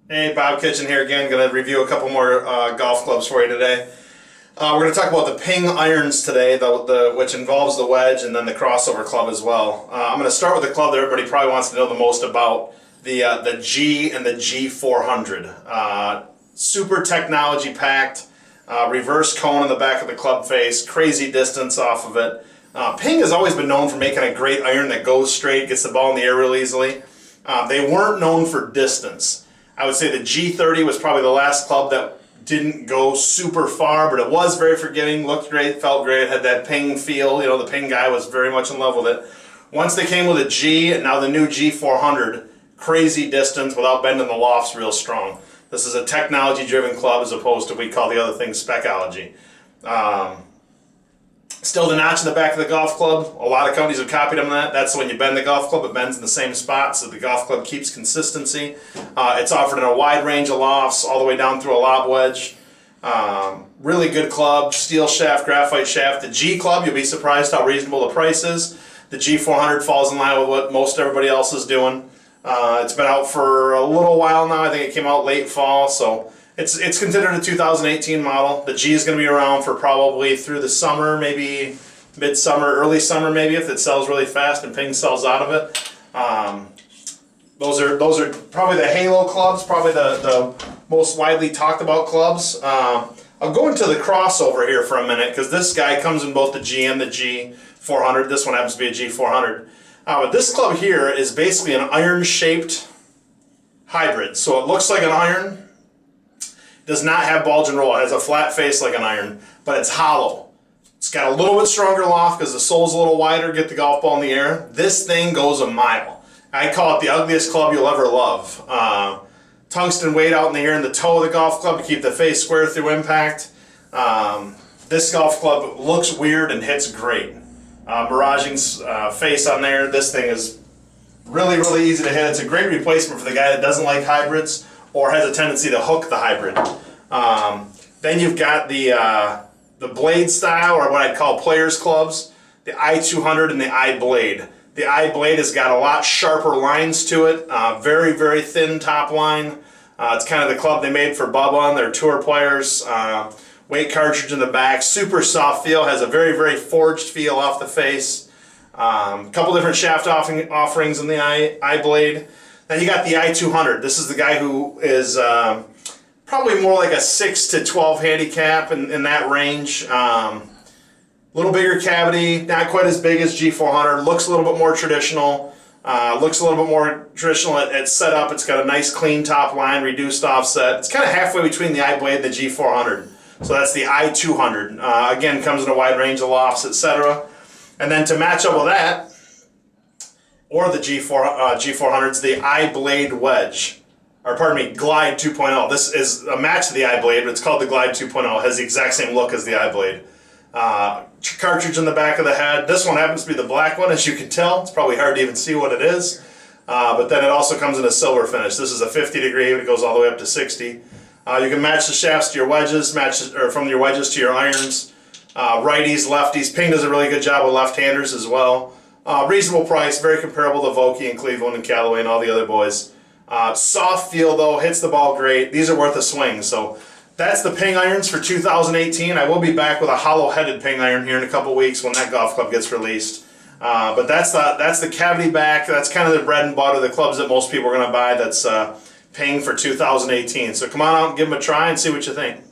Hey, Bob Kitchen here again. Going to review a couple more golf clubs for you today. We're going to talk about the Ping irons today, which involves the wedge and then the crossover club as well. I'm going to start with the club that everybody probably wants to know the most about, the G and the G400. Super technology packed, reverse cone in the back of the club face, crazy distance off of it. Ping has always been known for making a great iron that goes straight, gets the ball in the air real easily. They weren't known for distance. I would say the G30 was probably the last club that didn't go super far, but it was very forgiving, looked great, felt great, had that Ping feel. You know, the Ping guy was very much in love with it. Once they came with a G, and now the new G400, crazy distance without bending the lofts real strong. This is a technology-driven club as opposed to what we call the other thing specology. Still the notch in the back of the golf club. A lot of companies have copied on that. That's when you bend the golf club, it bends in the same spot, so the golf club keeps consistency. It's offered in a wide range of lofts, all the way down through a lob wedge. Really good club, steel shaft, graphite shaft. The G club, you'll be surprised how reasonable the price is. The G400 falls in line with what most everybody else is doing. It's been out for a little while now. I think it came out late fall, so it's considered a 2018 model. The G is going to be around for probably through the summer, maybe mid-summer, early summer maybe, if it sells really fast and Ping sells out of it. Those are probably the Halo clubs, probably the most widely talked about clubs. I'll go into the crossover here for a minute because this guy comes in both the G and the G400. This one happens to be a G400. But this club here is basically an iron-shaped hybrid. So it looks like an iron. Does not have bulge and roll. It has a flat face like an iron, but it's hollow. It's got a little bit stronger loft because the sole's a little wider, get the golf ball in the air. This thing goes a mile. I call it the ugliest club you'll ever love. Tungsten weight out in the air in the toe of the golf club to keep the face square through impact. This golf club looks weird and hits great. Miraging's face on there. This thing is really, really easy to hit. It's a great replacement for the guy that doesn't like hybrids or has a tendency to hook the hybrid. Then you've got the blade style, or what I'd call players clubs, the i200 and the iBlade. The iBlade has got a lot sharper lines to it, very, very thin top line. It's kind of the club they made for Bubba and their tour players. Weight cartridge in the back, super soft feel, has a very, very forged feel off the face. Couple different shaft offerings in the iBlade. Then you got the i200. This is the guy who is probably more like a 6 to 12 handicap in that range. Little bigger cavity, not quite as big as G400. Looks a little bit more traditional. At setup. It's got a nice clean top line, reduced offset. It's kind of halfway between the iBlade and the G400. So that's the i200. Again, comes in a wide range of lofts, etc. And then to match up with that, or the G400, it's the iBlade wedge, or pardon me, Glide 2.0. This is a match to the iBlade, but it's called the Glide 2.0. It has the exact same look as the iBlade. Cartridge in the back of the head. This one happens to be the black one, as you can tell. It's probably hard to even see what it is. But then it also comes in a silver finish. This is a 50 degree, it goes all the way up to 60. You can match the shafts to your wedges, or from your wedges to your irons. Righties, lefties. Ping does a really good job with left-handers as well. Reasonable price, very comparable to Vokey and Cleveland and Callaway and all the other boys. Soft feel though, hits the ball great. These are worth a swing. So that's the Ping irons for 2018. I will be back with a hollow-headed Ping iron here in a couple weeks when that golf club gets released. But that's the cavity back. That's kind of the bread and butter, the clubs that most people are going to buy. That's Ping for 2018. So come on out and give them a try and see what you think.